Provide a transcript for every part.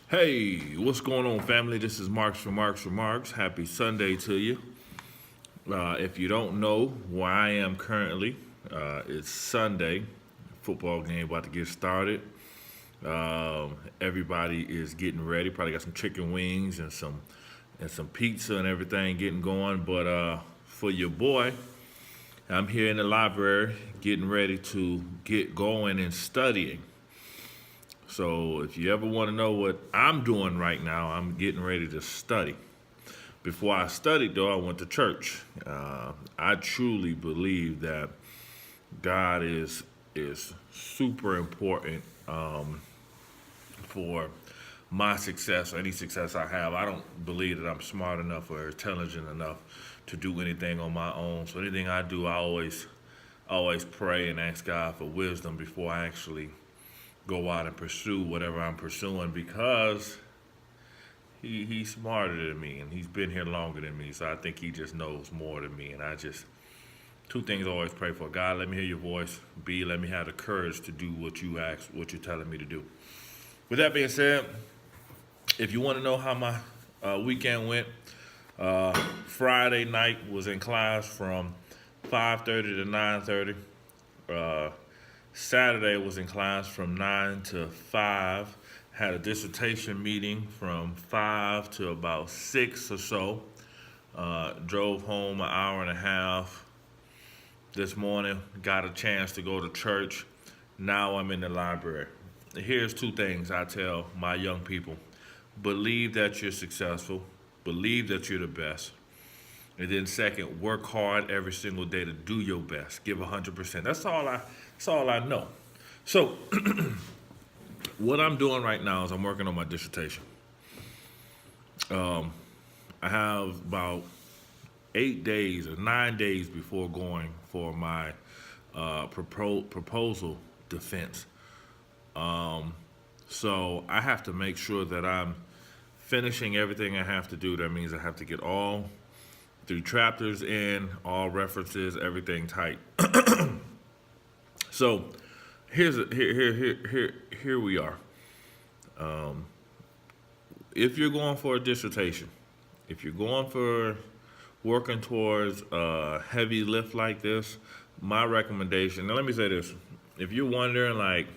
Hey, what's going on, family? This is Marks from Marks Remarks. Happy Sunday to you. If you don't know where I am currently, it's Sunday. Football game about to get started. Everybody is getting ready. Probably got some chicken wings and some pizza and everything getting going. But for your boy, I'm here in the library getting ready to get going and studying. So if you ever want to know what I'm doing right now, I'm getting ready to study. Before I studied, though, I went to church. I truly believe that God is super important for my success or any success I have. I don't believe that I'm smart enough or intelligent enough to do anything on my own. So anything I do, I always pray and ask God for wisdom before I actually go out and pursue whatever I'm pursuing because he's smarter than me and he's been here longer than me. So I think he just knows more than me. And two things I always pray for: God, let me hear your voice. B, let me have the courage to do what you ask, what you're telling me to do. With that being said, if you want to know how my weekend went, Friday night was in class from 5:30 to 9:30. Saturday was in class from 9 to 5. Had a dissertation meeting from 5 to about 6 or so. Drove home an hour and a half this morning. Got a chance to go to church. Now I'm in the library. Here's two things I tell my young people: believe that you're successful, believe that you're the best. And then second, work hard every single day to do your best. Give 100%. That's all I know. So what I'm doing right now is I'm working on my dissertation. I have about 8 days or 9 days before going for my proposal defense. So I have to make sure that I'm finishing everything I have to do. That means I have to get all 3 chapters in, all references, everything tight. So here we are. If you're going for a dissertation, if you're going for working towards a heavy lift like this, my recommendation. Now let me say this: if you're wondering, like,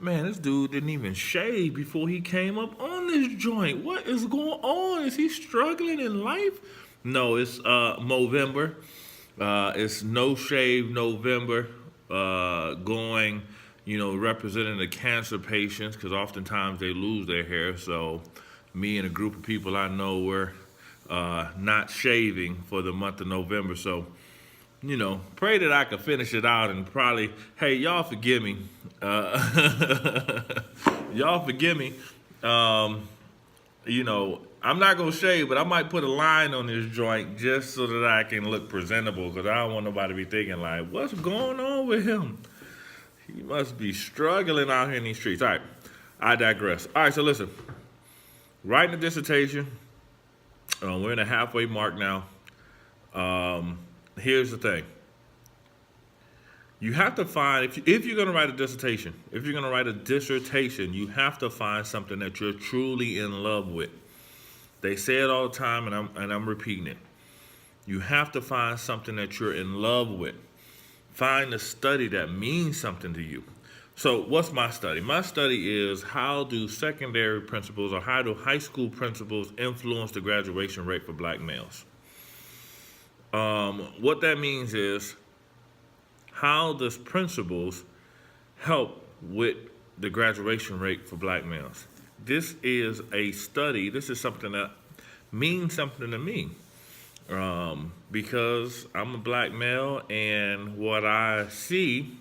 man, this dude didn't even shave before he came up on this joint. What is going on? Is he struggling in life? No, it's Movember. It's No Shave November. Going, representing the cancer patients because oftentimes they lose their hair. So me and a group of people I know were not shaving for the month of November. So, pray that I can finish it out and probably, hey, y'all forgive me. Y'all forgive me. I'm not going to shave, but I might put a line on this joint just so that I can look presentable because I don't want nobody to be thinking like, what's going on with him? He must be struggling out here in these streets. All right, I digress. All right, so listen. Writing a dissertation, we're in the halfway mark now. Here's the thing. You have to find, if you're going to write a dissertation, you have to find something that you're truly in love with. They say it all the time, and I'm repeating it. You have to find something that you're in love with. Find a study that means something to you. So what's my study? My study is how do secondary principles or how do high school principals influence the graduation rate for black males? What that means is how does principles help with the graduation rate for black males? This is a study. This is something that means something to me because I'm a black male and what I see.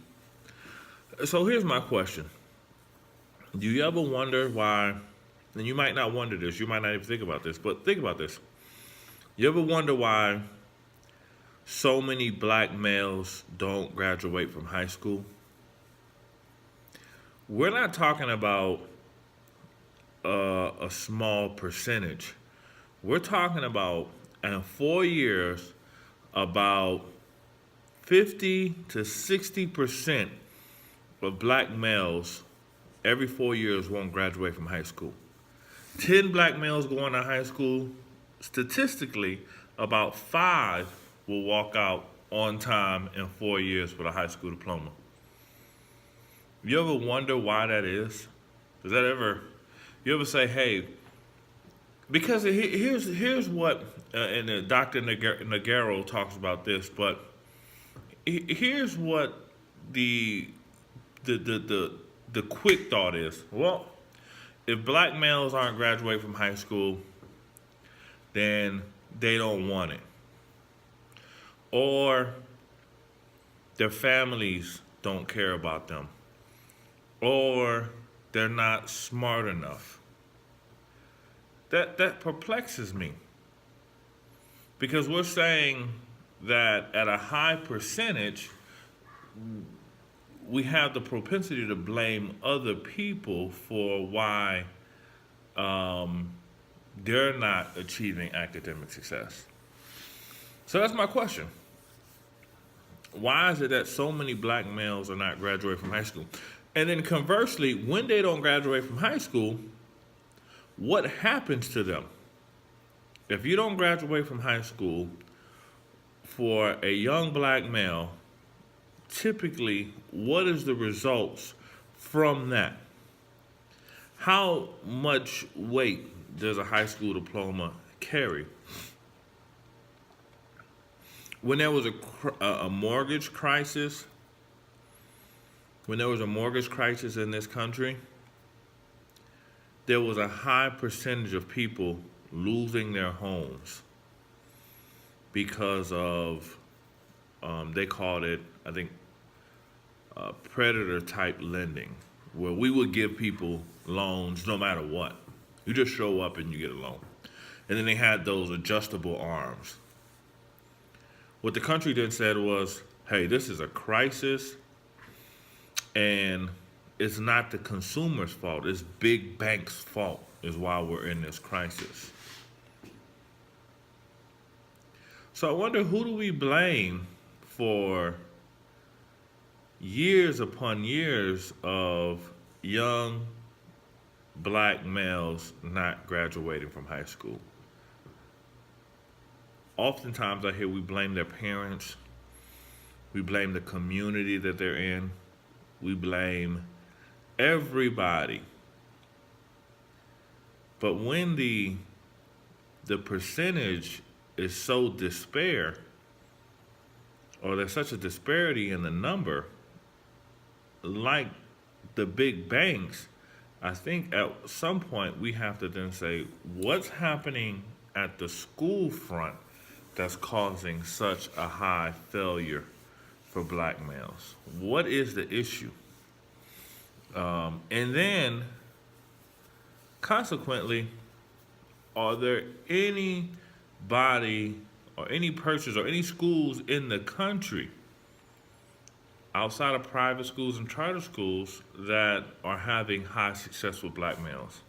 So here's my question. Do you ever wonder why, and you might not wonder this, you might not even think about this, but think about this. You ever wonder why so many black males don't graduate from high school? We're not talking about a small percentage. We're talking about in 4 years, about 50 to 60% of black males every 4 years won't graduate from high school. 10 black males going to high school, statistically, about 5 will walk out on time in 4 years with a high school diploma. You ever wonder why that is? Does that ever, you ever say, hey, because here's what, and Dr. Nagaro talks about this, but here's what the the the the, the quick thought is. Well, if black males aren't graduating from high school, then they don't want it, or their families don't care about them, or they're not smart enough. That perplexes me, because we're saying that at a high percentage, we have the propensity to blame other people for why they're not achieving academic success. So that's my question. Why is it that so many black males are not graduating from high school? And then conversely, when they don't graduate from high school, what happens to them? If you don't graduate from high school, for a young black male, typically, what is the results from that? How much weight does a high school diploma carry? When there was a mortgage crisis, in this country, there was a high percentage of people losing their homes because of, they called it, I think, predator type lending, where we would give people loans no matter what. You just show up and you get a loan. And then they had those adjustable arms. What the country then said was, hey, this is a crisis, and it's not the consumer's fault, it's big banks' fault is why we're in this crisis. So I wonder, who do we blame for years upon years of young black males not graduating from high school? Oftentimes I hear we blame their parents, we blame the community that they're in, we blame everybody. But when the percentage is so despair, or there's such a disparity in the number, like the big banks, I think at some point we have to then say, what's happening at the school front that's causing such a high failure for black males? What is the issue? And then, consequently, are there anybody or any persons or any schools in the country outside of private schools and charter schools that are having high success with black males?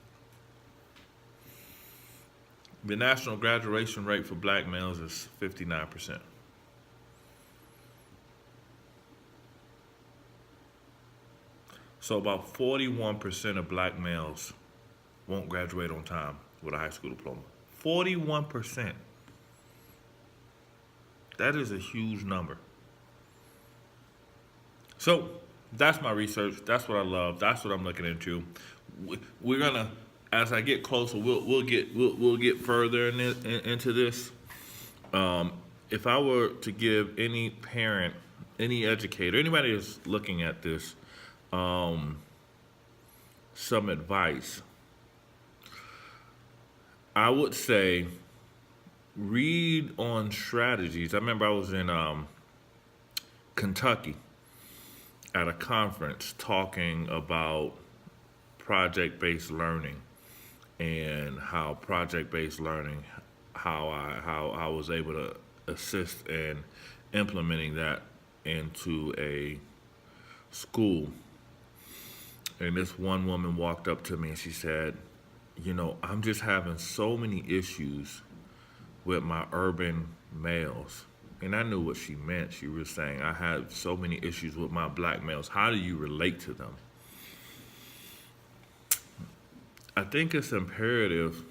The national graduation rate for black males is 59%. So about 41% of black males won't graduate on time with a high school diploma. 41%. That is a huge number. So that's my research. That's what I love. That's what I'm looking into. We're gonna, as I get closer, we'll get further into this. If I were to give any parent, any educator, anybody who's looking at this, some advice, I would say read on strategies. I remember I was in Kentucky at a conference talking about project-based learning and how project-based learning, how I was able to assist in implementing that into a school. And this one woman walked up to me and she said, you know, I'm just having so many issues with my urban males. And I knew what she meant. She was saying, I have so many issues with my black males. How do you relate to them? I think it's imperative.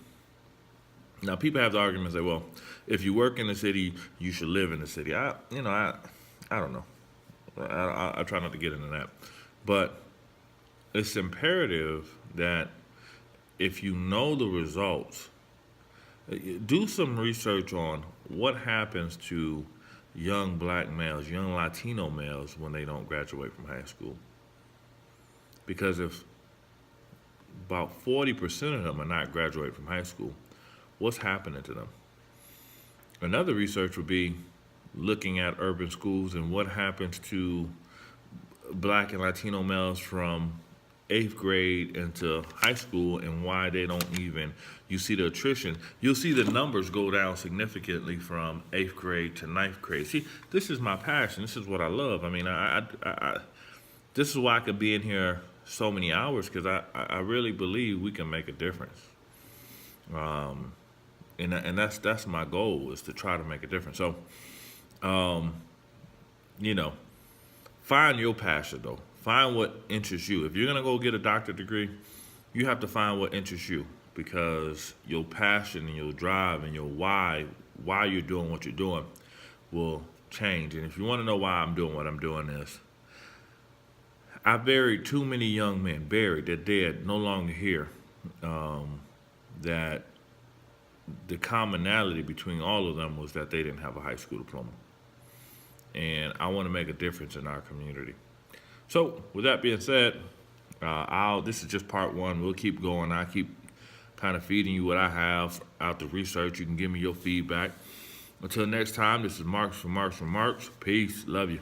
Now, people have the argument, say, well, if you work in the city, you should live in the city. I don't know. I try not to get into that. But it's imperative that if you know the results, do some research on what happens to young black males, young Latino males when they don't graduate from high school. Because if about 40% of them are not graduating from high school, what's happening to them? Another research would be looking at urban schools and what happens to black and Latino males from 8th grade into high school and why they don't even, you see the attrition, you'll see the numbers go down significantly from 8th grade to 9th grade. See, this is my passion. This is what I love. I mean, this is why I could be in here so many hours, because I really believe we can make a difference. And that's my goal, is to try to make a difference. So, find your passion though. Find what interests you. If you're gonna go get a doctorate degree, you have to find what interests you, because your passion and your drive and your why you're doing what you're doing will change. And if you want to know why I'm doing what I'm doing, is I buried too many young men, they're dead, no longer here, that the commonality between all of them was that they didn't have a high school diploma. And I want to make a difference in our community. So with that being said, this is just part one. We'll keep going. I keep kind of feeding you what I have out the research. You can give me your feedback. Until next time, this is Marks from Marks from Marks. Peace. Love you.